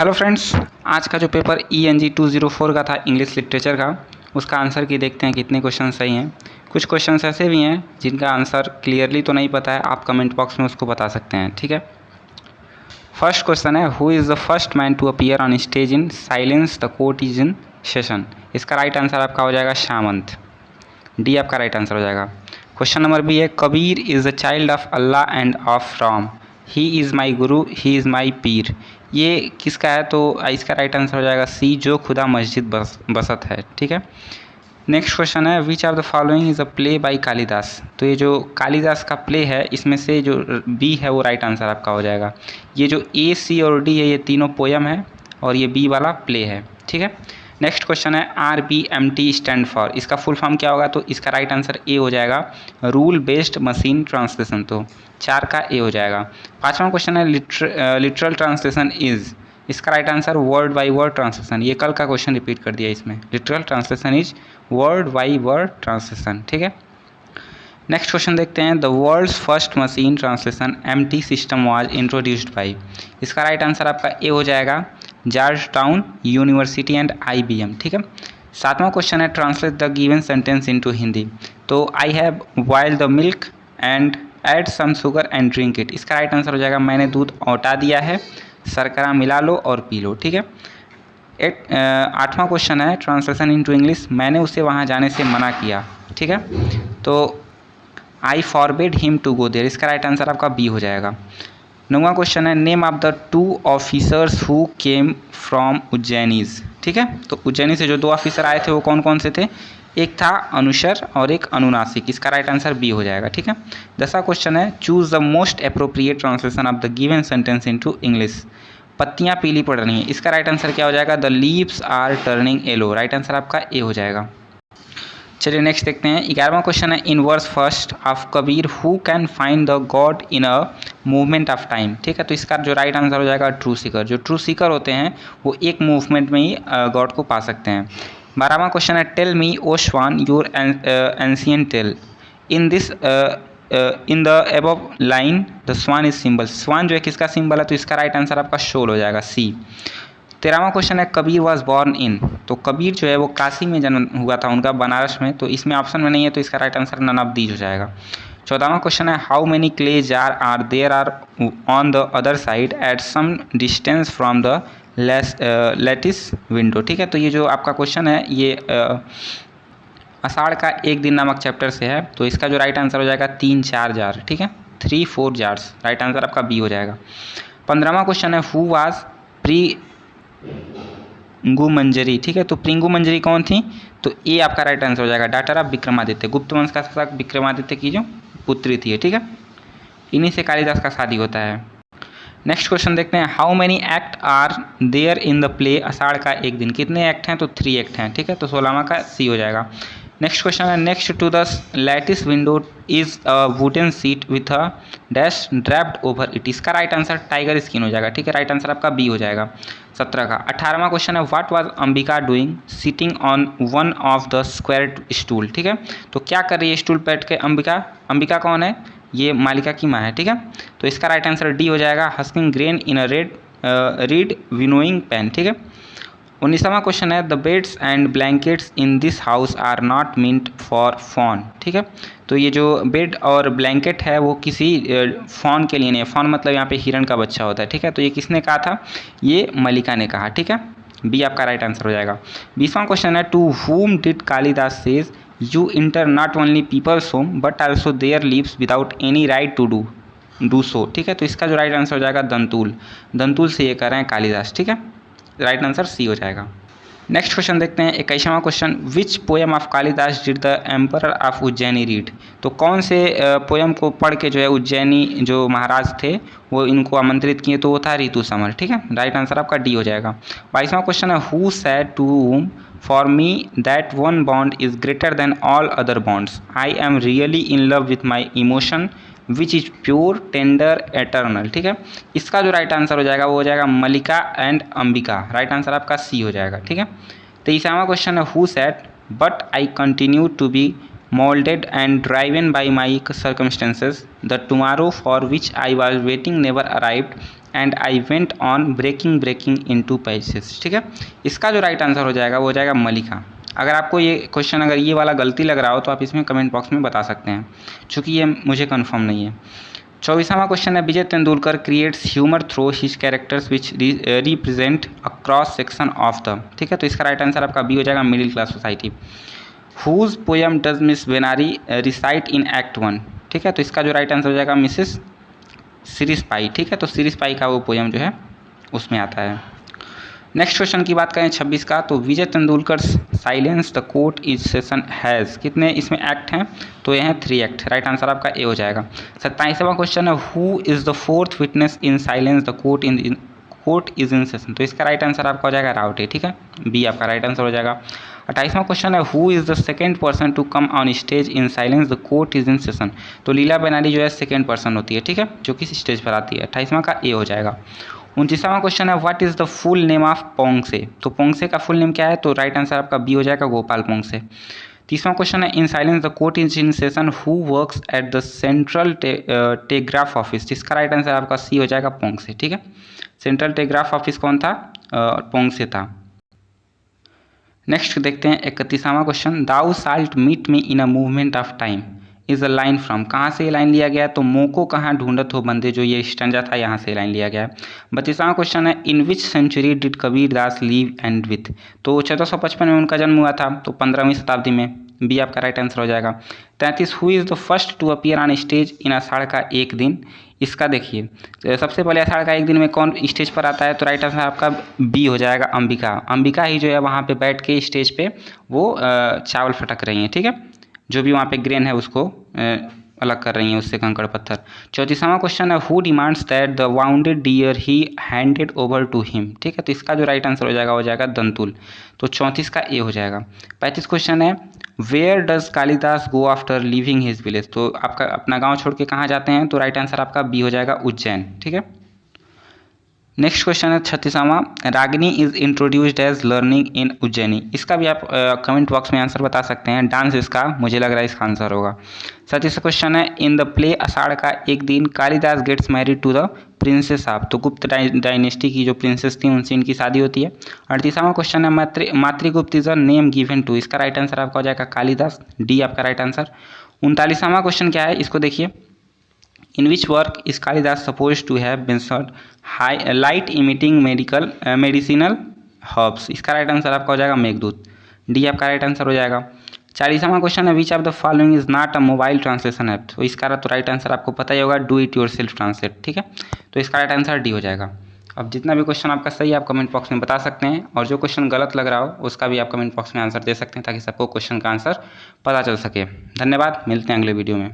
Hello friends, आज का जो पेपर ENG 204 का था इंग्लिश लिटरेचर का, उसका आंसर की देखते हैं कितने क्वेश्चन सही हैं। कुछ क्वेश्चंस ऐसे भी हैं जिनका आंसर क्लियरली तो नहीं पता है, आप कमेंट बॉक्स में उसको बता सकते हैं। ठीक है, फर्स्ट क्वेश्चन है, who is the first man to appear on stage in silence the court is in session. इसका राइट आंसर आपका हो जाएगा सामंत, डी आपका राइट आंसर हो जाएगा। क्वेश्चन नंबर बी है, Kabir is the child of Allah and of Ram, he is my guru, he is माई पीर। ये किसका है? तो इसका राइट आंसर हो जाएगा सी, जो खुदा मस्जिद बसत है। ठीक है, नेक्स्ट क्वेश्चन है, which of the following is a play by Kalidas. तो ये जो कालिदास का प्ले है, इसमें से जो बी है वो राइट आंसर आपका हो जाएगा। ये जो ए, सी और डी है, ये तीनों पोयम है और ये बी वाला प्ले है। ठीक है, नेक्स्ट क्वेश्चन है, RBMT स्टैंड फॉर, इसका फुल फॉर्म क्या होगा? तो इसका राइट आंसर ए हो जाएगा, रूल बेस्ड मशीन ट्रांसलेशन। तो 4 का ए हो जाएगा। पाँचवा क्वेश्चन है, लिटरल ट्रांसलेशन इज़, इसका right answer word by word translation. ये कल का क्वेश्चन रिपीट कर दिया इसमें, literal translation is word by word translation. ठीक है, नेक्स्ट क्वेश्चन देखते हैं, the world's first machine translation MT system was introduced by. इसका राइट आंसर आपका ए हो जाएगा, Georgetown University and IBM। ठीक है, सातवां क्वेश्चन है, translate the given sentence into Hindi. तो I have boiled the milk and add some sugar and drink it. इसका राइट आंसर हो जाएगा, मैंने दूध औटा दिया है, शर्करा मिला लो और पी लो। ठीक है, आठवां क्वेश्चन है, ट्रांसलेशन इनटू इंग्लिश, मैंने उसे वहाँ जाने से मना किया। ठीक है, तो I forbid him to go there. इसका राइट आंसर आपका बी हो जाएगा। नौवां क्वेश्चन है, name of the 2 officers who came from उज्जैनीज। ठीक है, तो उज्जैनी से जो 2 ऑफिसर आए थे वो कौन कौन से थे? एक था अनुशर और एक अनुनासिक। इसका राइट आंसर बी हो जाएगा। ठीक है, 10वां क्वेश्चन है, choose the most appropriate translation of the given sentence into English. पत्तियां पीली पड़ रही हैं, इसका राइट आंसर क्या हो जाएगा? The leaves are turning yellow. Right answer आपका ए हो जाएगा। चलिए नेक्स्ट देखते हैं, 11वां क्वेश्चन है, in verse first of Kabir who can find the God in a movement of time. ठीक है, तो इसका जो राइट आंसर हो जाएगा, ट्रू सीकर। जो ट्रू सीकर होते हैं वो एक मूवमेंट में ही गॉड को पा सकते हैं। 12वां क्वेश्चन है, tell me O swan your ancient tale. In this in the above line the swan is symbol. Swan जो है किसका सिंबल है? तो इसका राइट आंसर आपका शोल हो जाएगा, सी। 13वां क्वेश्चन है, कबीर वॉज बॉर्न इन। तो कबीर जो है वो काशी में जन्म हुआ था उनका, बनारस में। तो इसमें ऑप्शन में नहीं है, तो इसका right answer none of these हो जाएगा। 14वां क्वेश्चन है, how many clay jar are there are on the other side at some distance from the lattice window. ठीक है, तो ये जो आपका क्वेश्चन है ये आषाढ़ का एक दिन नामक चैप्टर से है। तो इसका जो राइट आंसर हो जाएगा 3-4 जार। ठीक है, 3-4 जार्स। राइट आंसर आपका बी हो जाएगा। 15वां क्वेश्चन है, हु वाज प्रिंगु मंजरी। ठीक है, तो प्रिंगु मंजरी कौन थी? तो ए आपका राइट आंसर हो जाएगा, डॉटर ऑफ विक्रमादित्य। गुप्त वंश का शासक विक्रमादित्य की जो पुत्री थी। ठीक है, इन्हीं से कालिदास का शादी होता है। नेक्स्ट क्वेश्चन देखते हैं, how many act are there in the play Ashadh Ka Ek दिन। कितने एक्ट हैं? तो 3 एक्ट हैं। ठीक है, तो 16वां का सी हो जाएगा। नेक्स्ट क्वेश्चन है, next to the lattice window is a wooden seat with a dash draped over it. इसका राइट आंसर टाइगर स्किन हो जाएगा। ठीक है, राइट आंसर आपका बी हो जाएगा 17 का। 18वां क्वेश्चन है, what was Ambika doing sitting on one of the square stool. ठीक है, तो क्या कर रही है स्टूल बैठ के अंबिका? अंबिका कौन है? ये मालिका की माँ है। ठीक है, तो इसका राइट आंसर डी हो जाएगा, husking grain in a reed winnowing pan. ठीक है, 19वां क्वेश्चन है, the beds and blankets in this house are not meant for fawn. ठीक है, तो ये जो बेड और ब्लैंकेट है वो किसी फॉन के लिए नहीं है। फॉन मतलब यहाँ पे हिरण का बच्चा होता है। ठीक है, तो ये किसने कहा था? ये मलिका ने कहा। ठीक है, बी आपका राइट आंसर हो जाएगा। 20वां क्वेश्चन है, to whom did Kalidas says you enter not only people's home but also their lives without any right to do so. ठीक है, तो इसका जो राइट आंसर हो जाएगा दंतुल। दंतुल से ये कर रहे हैं कालिदास। ठीक है, राइट आंसर सी हो जाएगा। नेक्स्ट क्वेश्चन देखते हैं, 21वां question, which poem of Kalidas did the emperor of Ujjaini read. तो कौन से पोएम को पढ़ के जो है उज्जैनी जो महाराज थे वो इनको आमंत्रित किए? तो वो था ऋतु समर। ठीक है, राइट आंसर आपका डी हो जाएगा। 22वां क्वेश्चन है, who said to whom for me that one bond is greater than all other bonds, I am really in love with my emotion which is pure tender eternal. ठीक है, इसका जो right answer हो जाएगा वो हो जाएगा Mallika and Ambika. Right answer आपका सी हो जाएगा। ठीक है, 23वां क्वेश्चन है, who said but I continue to be moulded and driven by my circumstances the tomorrow for which I was waiting never arrived and I went on breaking in to pieces. ठीक है, इसका जो right answer हो जाएगा वो हो जाएगा मलिका। अगर आपको ये क्वेश्चन अगर ये वाला गलती लग रहा हो तो आप इसमें कमेंट बॉक्स में बता सकते हैं, चूँकि ये मुझे कन्फर्म नहीं है। 24वां क्वेश्चन है Vijay Tendulkar creates humour through his characters which represent a cross section of the. ठीक है, तो इसका राइट आंसर आपका बी हो जाएगा middle class society. Whose poem does Miss Benare recite in act 1। ठीक है, तो इसका जो राइट आंसर हो जाएगा मिसेस सिरिस पाई। ठीक है, तो सिरिस पाई का वो पोएम जो है उसमें आता है। नेक्स्ट क्वेश्चन की बात करें 26 का, तो Vijay Tendulkar silence the court is session has, कितने इसमें एक्ट हैं, तो ये हैं 3 एक्ट। राइट आंसर आपका ए हो जाएगा। 27वां क्वेश्चन है who is the fourth witness in silence the court is in session, तो इसका राइट आंसर आपका हो जाएगा रावटे। ठीक है, बी आपका राइट आंसर हो जाएगा। 28वां क्वेश्चन है who is the second person to come on stage in silence the court is in session, तो लीला बेनारी जो है सेकेंड पर्सन होती है। ठीक है, जो कि स्टेज पर आती है। 28वां का ए हो जाएगा। 29वां क्वेश्चन है what is the full name of Ponkshe, तो पोंगसे का फुल नेम क्या है, तो राइट आंसर आपका बी हो जाएगा गोपाल पोंगसे। 30वां क्वेश्चन है इन silence the court is in session who works at the central telegraph office, जिसका राइट आंसर आपका सी हो जाएगा पोंगसे। ठीक है, सेंट्रल टेलीग्राफ ऑफिस कौन था, पोंगसे था। नेक्स्ट देखते हैं 31वां question thou salt meet me in a movement of time is a line from, कहाँ से ये लाइन लिया गया है, तो मोको कहाँ ढूंढत हो बंदे, जो ये स्टंजा था यहाँ से लाइन लिया गया है। 32वां क्वेश्चन है in which century did Kabir Das live and with, तो 1455 में उनका जन्म हुआ था, तो 15वीं शताब्दी में। बी आपका राइट आंसर हो जाएगा। 33 who is the first to appear on stage in Ashadh Ka Ek दिन, इसका देखिए सबसे पहले आषाढ़ का एक दिन में कौन स्टेज पर आता है, तो राइट आंसर आपका बी हो जाएगा अंबिका। अंबिका ही जो है वहाँ पे बैठ के स्टेज पे वो चावल फटक रही हैं। ठीक है, जो भी वहाँ पे ग्रेन है उसको अलग कर रही हैं उससे कंकड़ पत्थर। 34वां क्वेश्चन है who demands that the wounded deer he handed over to him. ठीक है, तो इसका जो राइट आंसर हो जाएगा दंतुल, तो 34 का ए हो जाएगा। 35 क्वेश्चन है where does Kalidas go after leaving his village, तो आपका अपना गांव छोड़ के कहाँ जाते हैं, तो राइट आंसर आपका बी हो जाएगा उज्जैन। ठीक है, नेक्स्ट क्वेश्चन है 36वां Ragini is introduced as learning in Ujjaini, इसका भी आप कमेंट बॉक्स में आंसर बता सकते हैं। डांस इसका मुझे लग रहा है इसका आंसर होगा। 37 क्वेश्चन है इन the play Ashadh Ka Ek Din Kalidas gets married to the princess of, तो गुप्त डायनेस्टी की जो प्रिंसेस थी उनसे इनकी शादी होती है। 38वां क्वेश्चन है Matrigupta is a name given to, इसका राइट आंसर आपका हो जाएगा कालिदास। डी आपका राइट आंसर। 39वां क्वेश्चन क्या है, इसको देखिए in which work is Kalidas suppose to have mentioned high light emitting medicinal herbs, इसका राइट आंसर आपका हो जाएगा मेघदूत। डी आपका राइट आंसर हो जाएगा। 40वां क्वेश्चन है which of the following is not a mobile translation app, तो इसका तो राइट आंसर आपको पता ही होगा do it your self translate. ठीक है, तो इसका राइट आंसर डी हो जाएगा। अब जितना भी क्वेश्चन आपका सही है आप कमेंट बॉक्स में बता सकते हैं, और जो क्वेश्चन गलत लग रहा हो उसका भी आप कमेंट बॉक्स में आंसर दे सकते हैं, ताकि सबको क्वेश्चन का आंसर पता चल सके। धन्यवाद, मिलते हैं अगले वीडियो में।